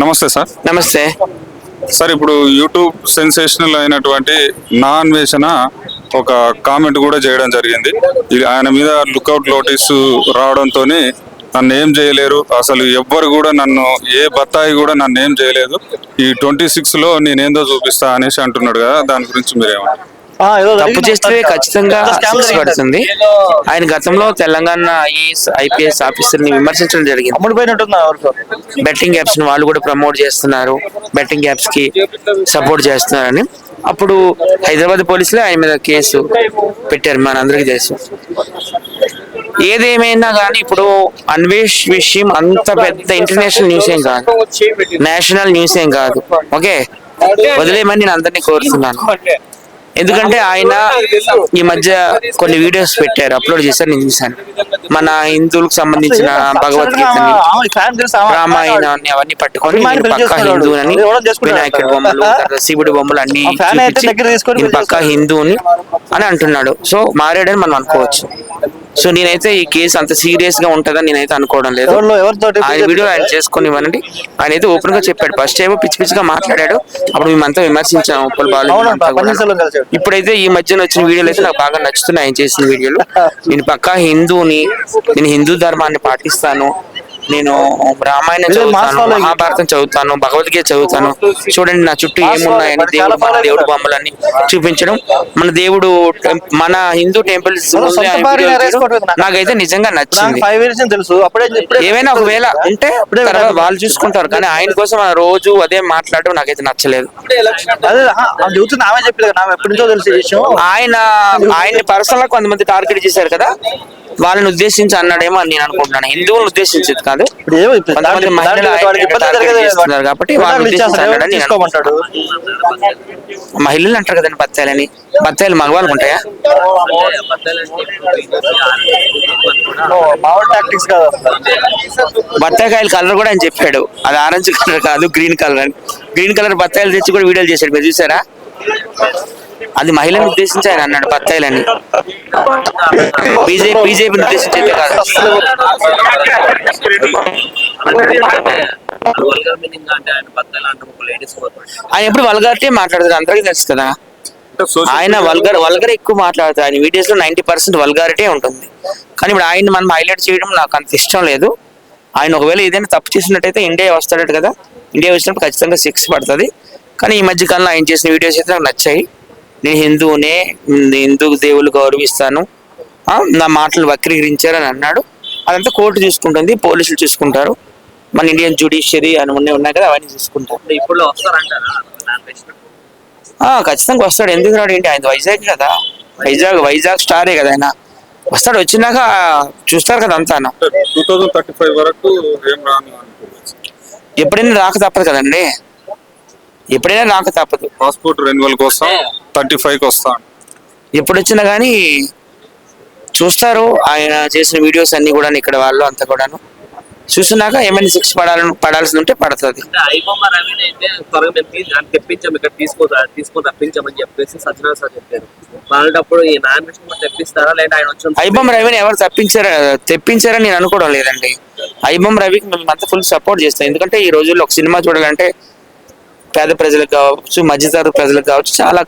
నమస్తే సార్. నమస్తే సార్, ఇప్పుడు యూట్యూబ్ సెన్సేషనల్ అయినటువంటి నా అన్వేషణ ఒక కామెంట్ కూడా చేయడం జరిగింది. ఆయన మీద లుకౌట్ నోటీసు రావడంతో నన్ను ఏం చేయలేరు, అసలు ఎవ్వరు కూడా నన్ను, ఏ బత్తాయి కూడా నన్ను ఏం చేయలేదు, ఈ 26లో నేనేందో చూపిస్తా అనేసి అంటున్నాడు కదా, దాని గురించి మీరేమంటారు? తప్పు చేస్తే ఖచ్చితంగా శిక్ష పడుతుంది. ఆయన గతంలో తెలంగాణ ఐపీఎస్ ఆఫీసర్ ని విమర్శించడం జరిగింది. బెట్టింగ్ యాప్స్ ని వాళ్ళు కూడా ప్రమోట్ చేస్తున్నారు, బెట్టింగ్ యాప్స్ కి సపోర్ట్ చేస్తున్నారని. అప్పుడు హైదరాబాద్ పోలీసులే ఆయన మీద కేసు పెట్టారు, మనందరికీ తెలుసు. ఏదేమైనా కానీ ఇప్పుడు అన్వేష్ విషయం అంత పెద్ద ఇంటర్నేషనల్ న్యూస్ ఏం కాదు, నేషనల్ న్యూస్ ఏం కాదు. ఓకే, వదిలేయమని నేను అందరినీ కోరుతున్నాను. ఎందుకంటే ఆయన ఈ మధ్య కొన్ని వీడియోస్ పెట్టారు, అప్లోడ్ చేశారు, నేను చూశాను. మన హిందువులకు సంబంధించిన భగవద్గీతని, రామాయణాన్ని అవన్నీ పట్టుకొని పక్కా హిందువుని, వినాయకుడి బొమ్మలు, శివుడి బొమ్మలు అన్ని చూపించి పక్కా హిందువుని అని అంటున్నాడు. సో మారాడని మనం అనుకోవచ్చు. సో నేనైతే ఈ కేసు అంత సీరియస్ గా ఉంటుందని నేనైతే అనుకోవడం లేదు. ఆయన వీడియో ఆయన చేసుకుని ఇవ్వనండి. ఆయన అయితే ఓపెన్ గా చెప్పాడు. ఫస్ట్ ఏమో పిచ్చి పిచ్చిగా మాట్లాడాడు, అప్పుడు మేమంతా విమర్శించాము ఉప్పల్ బాలు. ఇప్పుడైతే ఈ మధ్యన వచ్చిన వీడియోలు అయితే నాకు బాగా నచ్చుతున్నాయి. ఆయన చేసిన వీడియోలు, నేను పక్కా హిందువుని, నేను హిందూ ధర్మాన్ని పాటిస్తాను, నేను రామాయణం చదువుతాను, మహాభారతం చదువుతాను, భగవద్గీత చదువుతాను, చూడండి నా చుట్టూ ఏమున్నాయని దేవుడు బొమ్మలన్నీ చూపించడం, మన దేవుడు, మన హిందూ టెంపుల్స్ నాకైతే నిజంగా నచ్చింది. ఏమైనా ఒకవేళ ఉంటే వాళ్ళు చూసుకుంటారు, కానీ ఆయన కోసం రోజు అదే మాట్లాడడం నాకైతే నచ్చలేదు. ఆయన పర్సనల్ గా కొంతమంది టార్గెట్ చేశారు కదా, వాళ్ళని ఉద్దేశించి అన్నాడేమో అని నేను అనుకుంటున్నాను. హిందువులను ఉద్దేశించేది కాదు, కొంతమంది మహిళలు కాబట్టి వాళ్ళని ఉద్దేశించి అన్నాడని నేను అనుకుంటాడు. మహిళలు అంటారు కదండి బత్తాయిలని, బత్తాయిలు మగవాళ్ళకు ఉంటాయా? బత్తాయికాయల కలర్ కూడా ఆయన చెప్పాడు, అది ఆరెంజ్ కలర్ కాదు, గ్రీన్ కలర్ అని. గ్రీన్ కలర్ బత్తాయిలు తెచ్చి కూడా వీడియోలు చేశాడు, మీరు చూసారా? అది మహిళను ఉద్దేశించి ఆయన అన్నాడు బత్తాయిలని, బీజేపీని ఉద్దేశించి కాదు. ఆయన ఎప్పుడు వల్గారిటీ మాట్లాడతారు, అందరికీ తెలుసు కదా. ఆయన వల్గర్ ఎక్కువ మాట్లాడతారు. ఆయన వీడియోస్ లో 90% వల్గారిటీ ఉంటుంది. కానీ ఇప్పుడు ఆయన మనం హైలైట్ చేయడం నాకు అంత ఇష్టం లేదు. ఆయన ఒకవేళ ఏదైనా తప్పు చేసినట్టయితే ఇండియా వస్తాడట కదా, ఇండియా వచ్చినప్పుడు ఖచ్చితంగా శిక్ష పడుతుంది. కానీ ఈ మధ్య కాలంలో ఆయన చేసిన వీడియోస్ అయితే నాకు నచ్చాయి. నేను హిందువునే, హిందూ దేవుళ్ళు గౌరవిస్తాను, నా మాటలు వక్రీకరించారని అన్నాడు. అదంతా కోర్టు చూసుకుంటుంది, పోలీసులు చూసుకుంటారు, మన ఇండియన్ జ్యుడిషియరీ అని ఉన్నాయి కదా, అవన్నీ చూసుకుంటారు. ఇప్పుడు ఖచ్చితంగా వస్తాడు. ఎందుకు రాడు ఏంటి, ఆయన వైజాగ్ కదా, వైజాగ్ స్టారే కదా ఆయన. వస్తాడు, వచ్చినాక చూస్తారు కదా అంతా. 2035 వరకు ఎప్పుడైనా రాక తప్పదు కదండి, ఎప్పుడైనా రాక తప్పదు. పాస్పోర్ట్ రెన్యువల్ కోసం 35కి వస్తాను. ఎప్పుడు వచ్చినా కానీ చూస్తారు. ఆయన చేసిన వీడియోస్ అన్ని కూడా ఇక్కడ వాళ్ళు అంతా కూడాను చూసినాక ఏమైనా శిక్ష పడాల్సి ఉంటే పడుతుంది. ఐబొమ్మ రవిని ఎవరు తెప్పించారని నేను అనుకోవడం లేదండి. ఐబొమ్మ రవికి మేము అంతా ఫుల్ సపోర్ట్ చేస్తాం. ఎందుకంటే ఈ రోజుల్లో ఒక సినిమా చూడాలంటే పేద ప్రజలకు కావచ్చు, మధ్యతరగతి ప్రజలకు కావచ్చు, చాలా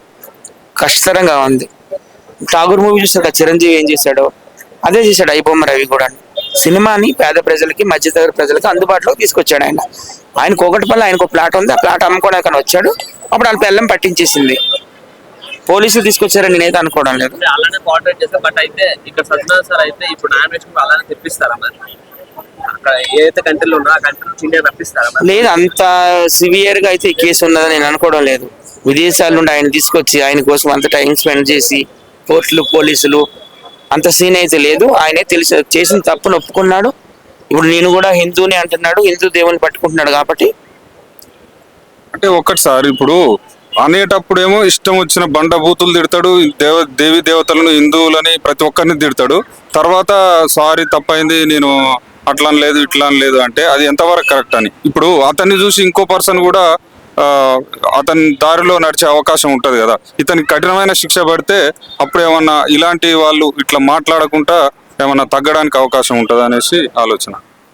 కష్టతరంగా ఉంది. ఠాగూర్ మూవీ చూసారు కదా, చిరంజీవి ఏం చేశాడో అదే చేశాడు ఐబొమ్మ రవి కూడా. సినిమాని పేద ప్రజలకి, మధ్యతరగతి ప్రజలకి అందుబాటులోకి తీసుకొచ్చాడు ఆయన. ఆయనకు ఒకటిపల్లి ఆయనకు ప్లాట్ ఉంది, ఆ ప్లాట్ అమ్ముకోవడానికి వచ్చాడు. అప్పుడు వాళ్ళ పిల్లం పట్టించేసింది, పోలీసులు తీసుకొచ్చారని నేనైతే అనుకోవడం లేదు. లేదు, అంత సివియర్ గా అయితే ఈ కేసు ఉన్నదని నేను అనుకోవడం లేదు. విదేశాల నుండి ఆయన తీసుకొచ్చి ఆయన కోసం అంత టైం స్పెండ్ చేసి కోర్టులు, పోలీసులు అంత సీన్ అయితే లేదు. ఆయనే తెలిసి చేసిన తప్పును ఒప్పుకున్నాడు. ఇప్పుడు నేను కూడా హిందూని అంటున్నాడు, హిందూ దేవుని పట్టుకుంటున్నాడు కాబట్టి. అంటే ఒక్కటి సార్, ఇప్పుడు అనేటప్పుడేమో ఇష్టం వచ్చిన బండ బూతులు తిడతాడు, దేవి దేవతలను, హిందువులని, ప్రతి ఒక్కరిని తిడతాడు. తర్వాత సారీ తప్పైంది, నేను అట్లా లేదు ఇట్లా లేదు అంటే అది ఎంతవరకు కరెక్ట్ అని. ఇప్పుడు అతన్ని చూసి ఇంకో పర్సన్ కూడా అతని దారిలో నడిచే అవకాశం ఉంటది కదా. ఇతనికి కఠినమైన శిక్ష పడితే అప్పుడు ఏమన్నా ఇలాంటి వాళ్ళు ఇట్లా మాట్లాడకుండా ఏమన్నా తగ్గడానికి అవకాశం ఉంటది అనేసి ఆలోచన.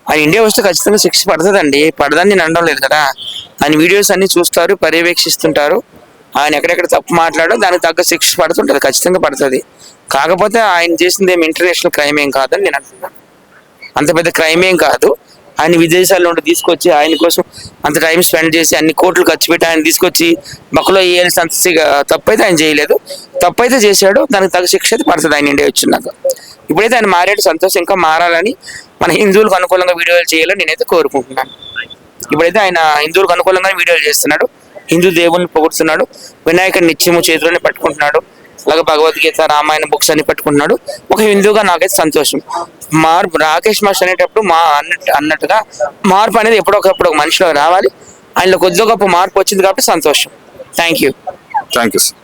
ఆయన ఇండియా వస్తే ఖచ్చితంగా శిక్ష పడుతుందండి, పడదని నేను అనడం లేదు కదా. ఆయన వీడియోస్ అన్ని చూస్తారు, పర్యవేక్షిస్తుంటారు. ఆయన ఎక్కడెక్కడ తప్పు మాట్లాడో దానికి తగ్గ శిక్ష పడుతుంటుంది, ఖచ్చితంగా పడుతుంది. కాకపోతే ఆయన చేసింది ఏమి ఇంటర్నేషనల్ క్రైమ్ ఏం కాదని నేను అంటున్నాను. అంత పెద్ద క్రైమ్ ఏం కాదు. ఆయన విదేశాల నుండి తీసుకొచ్చి ఆయన కోసం అంత టైం స్పెండ్ చేసి అన్ని కోట్లు ఖర్చు పెట్టి ఆయన తీసుకొచ్చి బక్కలో వేయాల్సిన తప్పు అయితే ఆయన చేయలేదు. తప్పు అయితే చేశాడు, దానికి తగ్గ శిక్ష అయితే పడుతుంది ఆయన ఇండియా వచ్చినాక. ఇప్పుడైతే ఆయన మారాడు, సంతోషం. ఇంకా మారాలని, మన హిందువులకు అనుకూలంగా వీడియోలు చేయాలని నేనైతే కోరుకుంటున్నాను. ఇప్పుడైతే ఆయన హిందువులకు అనుకూలంగానే వీడియోలు చేస్తున్నాడు, హిందూ దేవుల్ని పొగుడుతున్నాడు, వినాయకుడి నిత్యము చేతిలోనే పట్టుకుంటున్నాడు, అలాగే భగవద్గీత, రామాయణ బుక్స్ అన్ని పట్టుకుంటున్నాడు. ఒక హిందూగా నాకైతే సంతోషం. మార్పు రాకేష్ మాస్టర్ అనేటప్పుడు అన్నట్టుగా మార్పు అనేది ఎప్పుడొకప్పుడు ఒక మనిషిలో రావాలి. ఆయనలో కొద్దిగా గొప్ప మార్పు వచ్చింది కాబట్టి సంతోషం. Thank you. Thank you sir.